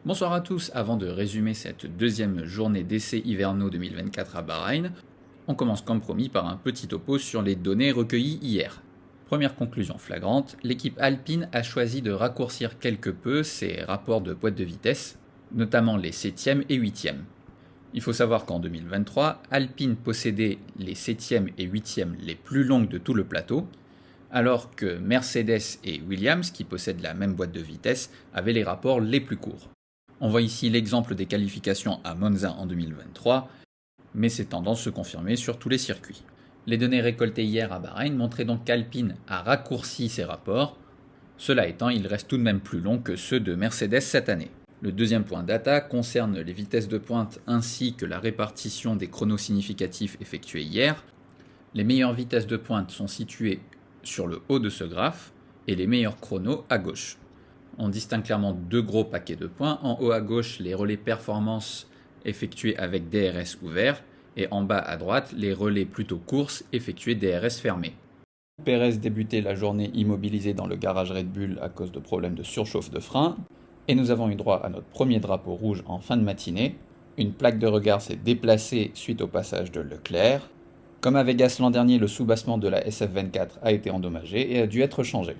Bonsoir à tous, avant de résumer cette deuxième journée d'essais hivernaux 2024 à Bahreïn, on commence comme promis par un petit topo sur les données recueillies hier. Première conclusion flagrante, l'équipe Alpine a choisi de raccourcir quelque peu ses rapports de boîte de vitesse, notamment les 7e et 8e. Il faut savoir qu'en 2023, Alpine possédait les 7e et 8e les plus longues de tout le plateau, alors que Mercedes et Williams, qui possèdent la même boîte de vitesse, avaient les rapports les plus courts. On voit ici l'exemple des qualifications à Monza en 2023, mais ces tendances se confirmaient sur tous les circuits. Les données récoltées hier à Bahreïn montraient donc qu'Alpine a raccourci ses rapports. Cela étant, ils restent tout de même plus longs que ceux de Mercedes cette année. Le deuxième point data concerne les vitesses de pointe ainsi que la répartition des chronos significatifs effectués hier. Les meilleures vitesses de pointe sont situées sur le haut de ce graphe et les meilleurs chronos à gauche. On distingue clairement deux gros paquets de points. En haut à gauche, les relais performance effectués avec DRS ouvert et en bas à droite, les relais plutôt courses effectués DRS fermé. Pérez débutait la journée immobilisé dans le garage Red Bull à cause de problèmes de surchauffe de frein et nous avons eu droit à notre premier drapeau rouge en fin de matinée. Une plaque de regard s'est déplacée suite au passage de Leclerc. Comme à Vegas l'an dernier, le soubassement de la SF24 a été endommagé et a dû être changé.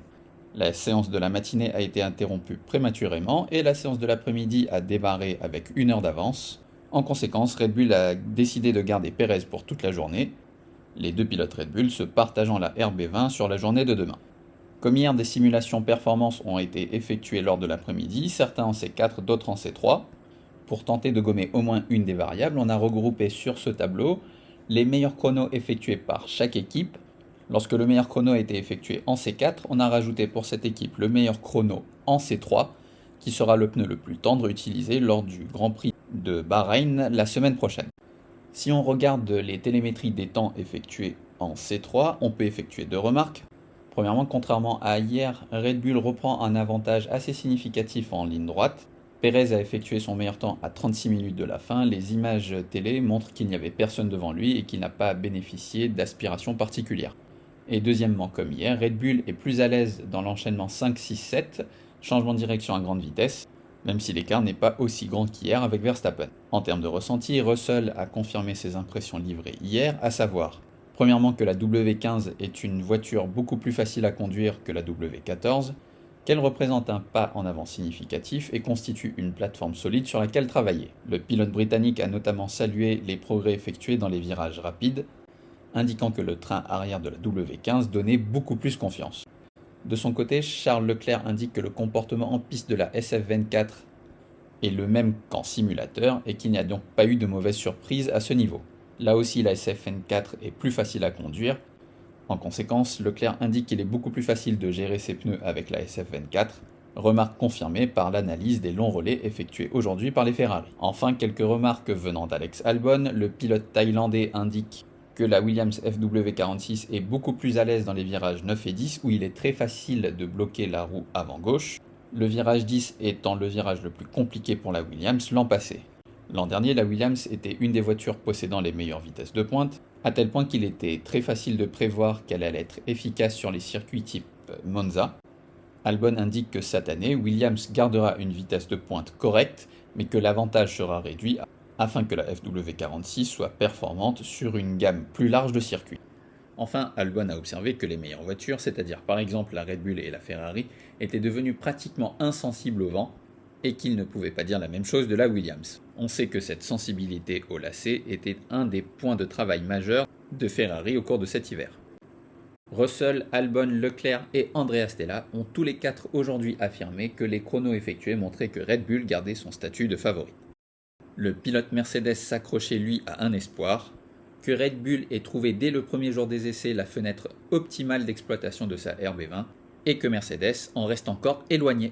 La séance de la matinée a été interrompue prématurément et la séance de l'après-midi a démarré avec 1 heure d'avance. En conséquence, Red Bull a décidé de garder Pérez pour toute la journée, les deux pilotes Red Bull se partageant la RB20 sur la journée de demain. Comme hier, des simulations performance ont été effectuées lors de l'après-midi, certains en C4, d'autres en C3. Pour tenter de gommer au moins une des variables, on a regroupé sur ce tableau les meilleurs chronos effectués par chaque équipe. Lorsque le meilleur chrono a été effectué en C4, on a rajouté pour cette équipe le meilleur chrono en C3, qui sera le pneu le plus tendre utilisé lors du Grand Prix de Bahreïn la semaine prochaine. Si on regarde les télémétries des temps effectués en C3, on peut effectuer deux remarques. Premièrement, contrairement à hier, Red Bull reprend un avantage assez significatif en ligne droite. Pérez a effectué son meilleur temps à 36 minutes de la fin. Les images télé montrent qu'il n'y avait personne devant lui et qu'il n'a pas bénéficié d'aspiration particulière. Et deuxièmement, comme hier, Red Bull est plus à l'aise dans l'enchaînement 5-6-7, changement de direction à grande vitesse, même si l'écart n'est pas aussi grand qu'hier avec Verstappen. En termes de ressenti, Russell a confirmé ses impressions livrées hier, à savoir, premièrement que la W15 est une voiture beaucoup plus facile à conduire que la W14, qu'elle représente un pas en avant significatif et constitue une plateforme solide sur laquelle travailler. Le pilote britannique a notamment salué les progrès effectués dans les virages rapides, indiquant que le train arrière de la W15 donnait beaucoup plus confiance. De son côté, Charles Leclerc indique que le comportement en piste de la SF24 est le même qu'en simulateur et qu'il n'y a donc pas eu de mauvaise surprise à ce niveau. Là aussi, la SF24 est plus facile à conduire. En conséquence, Leclerc indique qu'il est beaucoup plus facile de gérer ses pneus avec la SF24, remarque confirmée par l'analyse des longs relais effectués aujourd'hui par les Ferrari. Enfin, quelques remarques venant d'Alex Albon, le pilote thaïlandais indique que la Williams FW46 est beaucoup plus à l'aise dans les virages 9 et 10 où il est très facile de bloquer la roue avant gauche, le virage 10 étant le virage le plus compliqué pour la Williams l'an passé. L'an dernier, la Williams était une des voitures possédant les meilleures vitesses de pointe, à tel point qu'il était très facile de prévoir qu'elle allait être efficace sur les circuits type Monza. Albon indique que cette année, Williams gardera une vitesse de pointe correcte, mais que l'avantage sera réduit afin que la FW46 soit performante sur une gamme plus large de circuits. Enfin, Albon a observé que les meilleures voitures, c'est-à-dire par exemple la Red Bull et la Ferrari, étaient devenues pratiquement insensibles au vent et qu'il ne pouvait pas dire la même chose de la Williams. On sait que cette sensibilité au lacet était un des points de travail majeurs de Ferrari au cours de cet hiver. Russell, Albon, Leclerc et Andrea Stella ont tous les quatre aujourd'hui affirmé que les chronos effectués montraient que Red Bull gardait son statut de favori. Le pilote Mercedes s'accrochait lui à un espoir, que Red Bull ait trouvé dès le premier jour des essais la fenêtre optimale d'exploitation de sa RB20 et que Mercedes en reste encore éloigné.